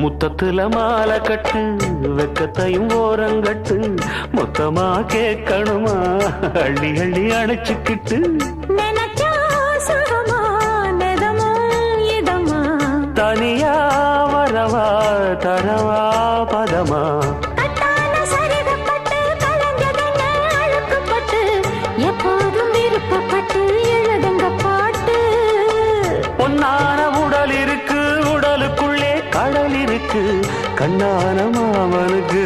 முத்தத்துல மாலை கட்டு வெக்கத்தையும் ஓரங்கட்டு மொத்தமா கேட்கணுமா அள்ளி அள்ளி அணைச்சுக்கிட்டு தனியா வரவா தரவா பதமா எப்போதும் விருப்பப்பட்டு எழுதுங்க பாட்டு. பொன்னான உடல் இருக்கு உடலுக்குள்ளே கடல் இருக்கு கண்ணான மாமனுக்கு